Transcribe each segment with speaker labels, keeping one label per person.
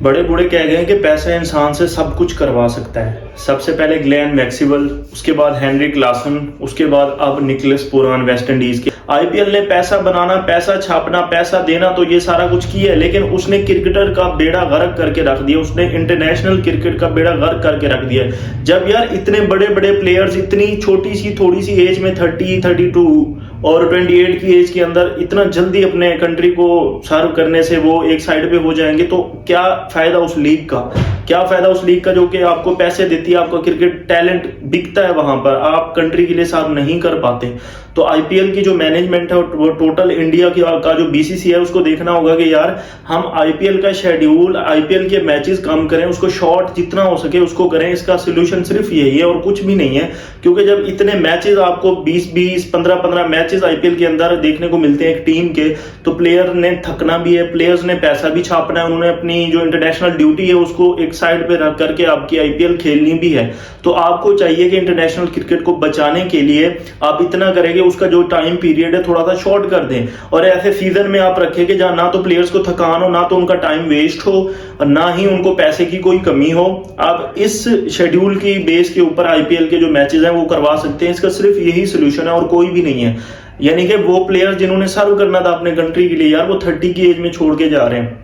Speaker 1: बड़े बूढ़े कह गए हैं कि पैसा इंसान से सब कुछ करवा सकता है। सबसे पहले ग्लेन मैक्सवेल, उसके बाद हेनरिक क्लासन, उसके बाद अब निकोलस पूरन वेस्ट इंडीज के। आईपीएल ने पैसा बनाना, पैसा छापना, पैसा देना तो ये सारा कुछ किया है, लेकिन उसने क्रिकेटर का बेड़ा गर्क करके रख दिया। उसने इंटरनेशनल क्रिकेट का बेड़ा गर्क करके रख दिया। जब यार इतने बड़े बड़े प्लेयर्स इतनी छोटी सी थोड़ी सी एज में 30, 32 और 28 की एज के अंदर इतना जल्दी अपने कंट्री को सर्व करने से वो एक साइड पे हो जाएंगे, तो क्या फायदा उस लीग का? क्या फायदा उस लीग का जो कि आपको पैसे देती है, आपका क्रिकेट टैलेंट बिकता है वहां पर, आप कंट्री के लिए सर्व नहीं कर पाते। तो आईपीएल की जो मैनेजमेंट है वो टोटल इंडिया का जो बीसीसी है उसको देखना होगा कि यार हम आईपीएल का शेड्यूल, आईपीएल के मैचेस कम करें, उसको शॉर्ट जितना हो सके उसको करें। इसका सोल्यूशन सिर्फ यही है और कुछ भी नहीं है, क्योंकि जब इतने मैचेस आपको 20-20, 15-15 मैचेस आईपीएल के अंदर देखने को मिलते हैं एक टीम के, तो प्लेयर ने थकना भी है, प्लेयर्स ने पैसा भी छापना है, उन्होंने अपनी जो इंटरनेशनल ड्यूटी है उसको एक साइड पे रख करके आपकी आईपीएल खेलनी भी है। तो आपको चाहिए कि इंटरनेशनल क्रिकेट को बचाने के लिए आप इतना करेंगे, उसका जो टाइम पीरियड है थोड़ा सा शॉर्ट कर दें, और ऐसे सीजन में आप रखें कि जहां ना तो प्लेयर्स को थकान हो, ना तो उनका टाइम वेस्ट हो, और ना ही उनको पैसे की कोई कमी हो। आप इस शेड्यूल की बेस के ऊपर आईपीएल के जो मैचेस हैं वो करवा सकते हैं। इसका सिर्फ यही सोल्यूशन है और कोई भी नहीं है। यानी कि वो प्लेयर जिन्होंने सर्व करना था अपने कंट्री के लिए, यार वो 30 की एज में छोड़ के जा रहे हैं।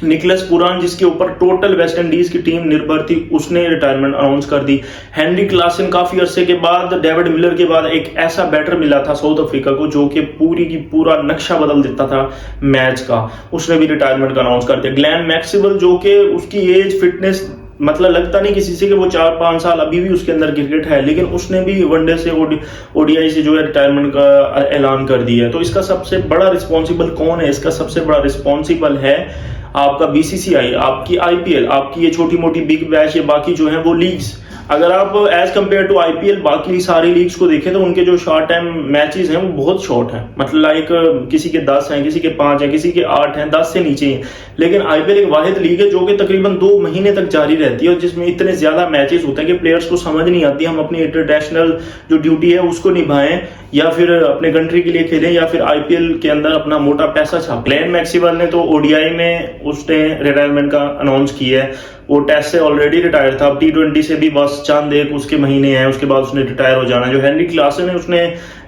Speaker 1: निकोलस पूरन, जिसके ऊपर टोटल वेस्ट इंडीज की टीम निर्भर थी, उसने रिटायरमेंट अनाउंस कर दी। हेनरिक क्लासन काफी अरसे के बाद, डेविड मिलर के बाद एक ऐसा बैटर मिला था साउथ अफ्रीका को जो कि पूरी की पूरा नक्शा बदल देता था मैच का, उसने भी रिटायरमेंट का अनाउंस कर दिया। ग्लेन मैक्सवेल, जो कि उसकी एज, फिटनेस, मतलब लगता नहीं किसी से कि वो 4-5 साल अभी भी उसके अंदर क्रिकेट है, लेकिन उसने भी वनडे से ओडीआई से जो है रिटायरमेंट का ऐलान कर दिया है। तो इसका सबसे बड़ा रिस्पॉन्सिबल कौन है? इसका सबसे बड़ा रिस्पॉन्सिबल है आपका बीसीसीआई, आपकी आईपीएल, आपकी ये छोटी मोटी बिग बैश, ये बाकी जो है वो लीग्स। अगर आप एज कंपेयर टू आईपीएल बाकी सारी लीग्स को देखें तो उनके जो शॉर्ट टाइम मैचेस हैं वो बहुत शॉर्ट हैं, मतलब लाइक किसी के 10 हैं, किसी के 5 हैं, किसी के 8 हैं, 10 से नीचे हैं। लेकिन आईपीएल एक वाहिद लीग है जो कि तकरीबन 2 महीने तक जारी रहती है, और जिसमें इतने ज्यादा मैचेस होते हैं कि प्लेयर्स को समझ नहीं आती हम अपनी इंटरनेशनल जो ड्यूटी है उसको निभाएं, या फिर अपने कंट्री के लिए खेलें, या फिर आईपीएल के अंदर अपना मोटा पैसा छाप। ग्लेन मैक्सवेल ने तो ओडीआई में उसने रिटायरमेंट का अनाउंस किया है, वो टेस्ट से ऑलरेडी रिटायर था, अब टी20 से भी बस चंद एक उसके महीने हैं, उसके बाद उसने रिटायर हो जाना। जो हेनरिक क्लासन है उसने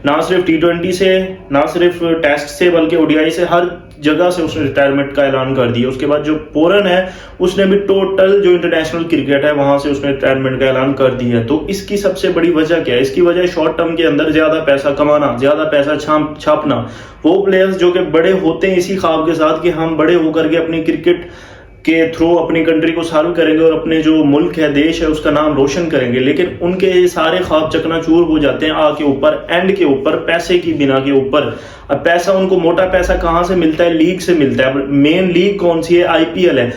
Speaker 1: ना सिर्फ टी20 से, ना सिर्फ टेस्ट से, बल्कि ओडीआई से, हर जगह से उसने रिटायरमेंट का ऐलान कर दिया। उसके बाद जो पूरन है उसने भी टोटल जो इंटरनेशनल क्रिकेट है वहां से उसने रिटायरमेंट का ऐलान कर दिया है। तो इसकी सबसे बड़ी वजह क्या है? इसकी वजह शॉर्ट टर्म के अंदर ज्यादा पैसा कमाना, ज्यादा पैसा छापना। वो प्लेयर्स जो कि बड़े होते हैं इसी ख्वाब के साथ कि हम बड़े होकर के अपनी क्रिकेट के थ्रू अपनी कंट्री को सर्व करेंगे और अपने जो मुल्क है, देश है, उसका नाम रोशन करेंगे, लेकिन उनके सारे ख्वाब चकनाचूर हो जाते हैं आ के ऊपर, एंड के ऊपर, पैसे की बिना के ऊपर। अब पैसा उनको, मोटा पैसा कहां से मिलता है? लीग से मिलता है। मेन लीग कौन सी है? आईपीएल है।